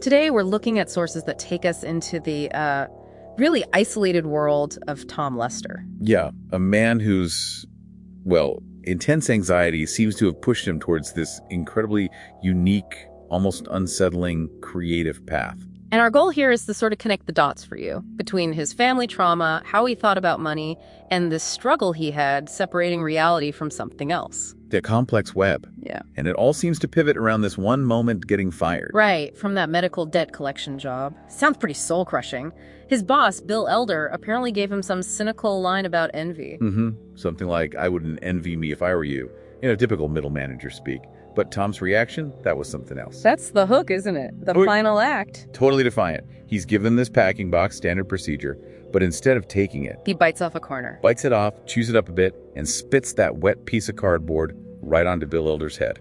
Today, we're looking at sources that take us into the really isolated world of Tom Lester. Yeah, a man whose, well, intense anxiety seems to have pushed him towards this incredibly unique, almost unsettling, creative path. And our goal here is to sort of connect the dots for you between his family trauma, how he thought about money, and the struggle he had separating reality from something else. The complex web. Yeah. And it all seems to pivot around this one moment getting fired. Right, from that medical debt collection job. Sounds pretty soul-crushing. His boss, Bill Elder, apparently gave him some cynical line about envy. Something like, I wouldn't envy me if I were you, in a typical middle manager speak. But Tom's reaction, that was something else. That's the hook, isn't it? The final act. Totally defiant. He's given this packing box, standard procedure, but instead of taking it, He bites off a corner. bites it off, chews it up a bit, and spits that wet piece of cardboard right onto Bill Elder's head.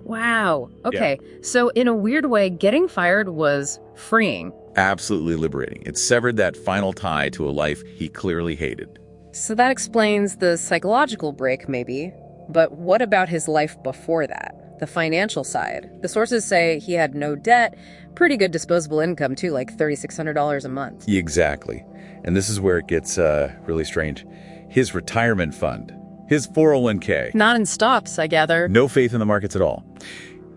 Wow. Okay, so in a weird way, getting fired was freeing. Absolutely liberating. It severed that final tie to a life he clearly hated. So that explains the psychological break, maybe. But what about his life before that? The financial side. The sources say he had no debt, pretty good disposable income too, like $3,600 a month. Exactly. And this is where it gets really strange. His retirement fund, his 401k. Not in stocks, I gather. No faith in the markets at all.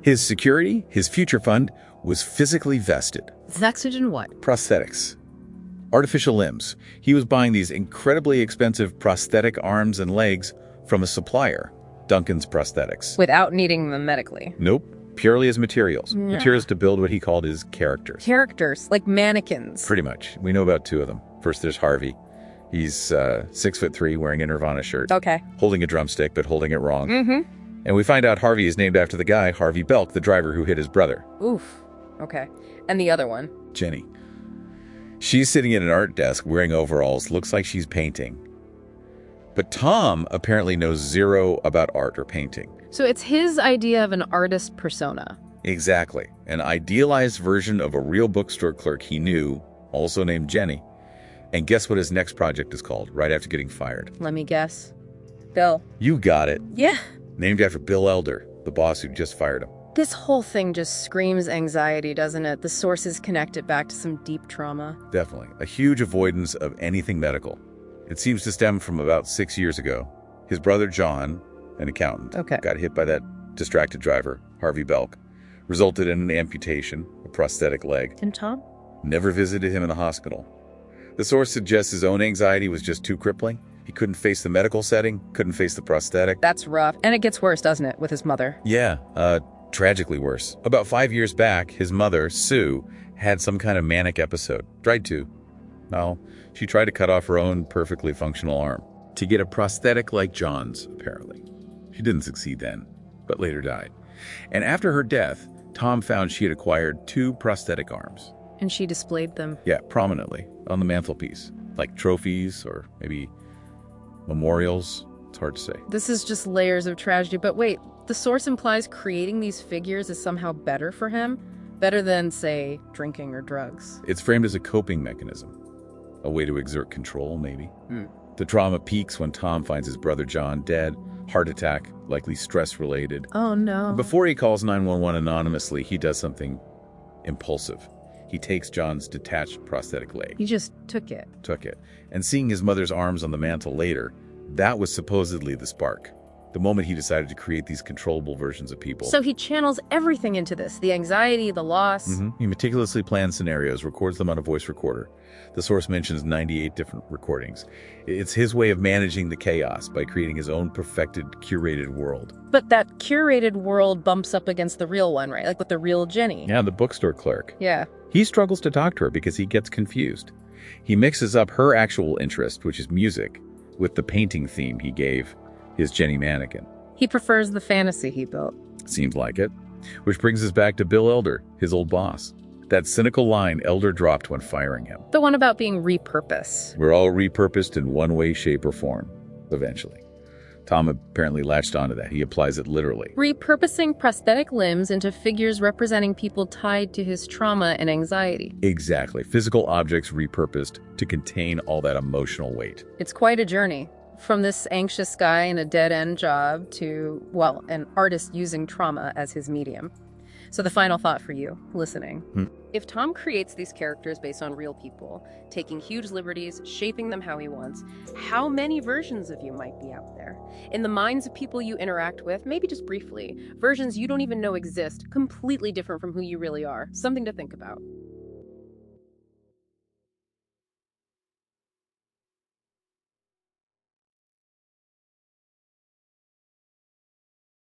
His security, his future fund, was physically vested. Vested in what? Prosthetics. Artificial limbs. He was buying these incredibly expensive prosthetic arms and legs from a supplier, Duncan's Prosthetics. Without needing them medically. Nope. Purely as materials. Materials to build what he called his characters. Characters, like mannequins. Pretty much. We know about two of them. First, there's Harvey. He's 6'3", wearing a Nirvana shirt. Okay. Holding a drumstick, but holding it wrong. And we find out Harvey is named after the guy, Harvey Belk, the driver who hit his brother. Oof. Okay. And the other one? Jenny. She's sitting at an art desk wearing overalls, looks like she's painting. But Tom apparently knows zero about art or painting. So it's his idea of an artist persona. Exactly. An idealized version of a real bookstore clerk he knew, also named Jenny. And guess what his next project is called, right after getting fired? Let me guess. Bill. You got it. Yeah. Named after Bill Elder, the boss who just fired him. This whole thing just screams anxiety, doesn't it? The sources connect it back to some deep trauma. Definitely. A huge avoidance of anything medical. It seems to stem from about 6 years ago. His brother John, an accountant, got hit by that distracted driver, Harvey Belk. Resulted in an amputation, a prosthetic leg. And Tom? Never visited him in the hospital. The source suggests his own anxiety was just too crippling. He couldn't face the medical setting, couldn't face the prosthetic. That's rough. And it gets worse, doesn't it, with his mother? Yeah, tragically worse. About 5 years back, his mother, Sue, had some kind of manic episode. Tried to. No, she tried to cut off her own perfectly functional arm to get a prosthetic like John's, apparently. She didn't succeed then, but later died. And after her death, Tom found she had acquired 2 prosthetic arms. And she displayed them. Yeah, prominently on the mantelpiece, like trophies or maybe memorials. It's hard to say. This is just layers of tragedy. But wait, the source implies creating these figures is somehow better for him? Better than, say, drinking or drugs? It's framed as a coping mechanism. A way to exert control, maybe. The trauma peaks when Tom finds his brother John dead, heart attack, likely stress-related. Oh, no. Before he calls 911 anonymously, he does something impulsive. He takes John's detached prosthetic leg. He just took it. And seeing his mother's arms on the mantel later, that was supposedly the spark. The moment he decided to create these controllable versions of people. So he channels everything into this. The anxiety, the loss. He meticulously plans scenarios, records them on a voice recorder. The source mentions 98 different recordings. It's his way of managing the chaos by creating his own perfected, curated world. But that curated world bumps up against the real one, right? Like with the real Jenny. Yeah, the bookstore clerk. Yeah. He struggles to talk to her because he gets confused. He mixes up her actual interest, which is music, with the painting theme he gave his Jenny mannequin. He prefers the fantasy he built. Seems like it. Which brings us back to Bill Elder, his old boss. That cynical line Elder dropped when firing him. The one about being repurposed. We're all repurposed in one way, shape, or form, eventually. Tom apparently latched onto that. He applies it literally. Repurposing prosthetic limbs into figures representing people tied to his trauma and anxiety. Exactly. Physical objects repurposed to contain all that emotional weight. It's quite a journey. From this anxious guy in a dead-end job to, well, an artist using trauma as his medium. So the final thought for you, listening. Hmm. If Tom creates these characters based on real people, taking huge liberties, shaping them how he wants, how many versions of you might be out there? In the minds of people you interact with, maybe just briefly, versions you don't even know exist, completely different from who you really are. Something to think about.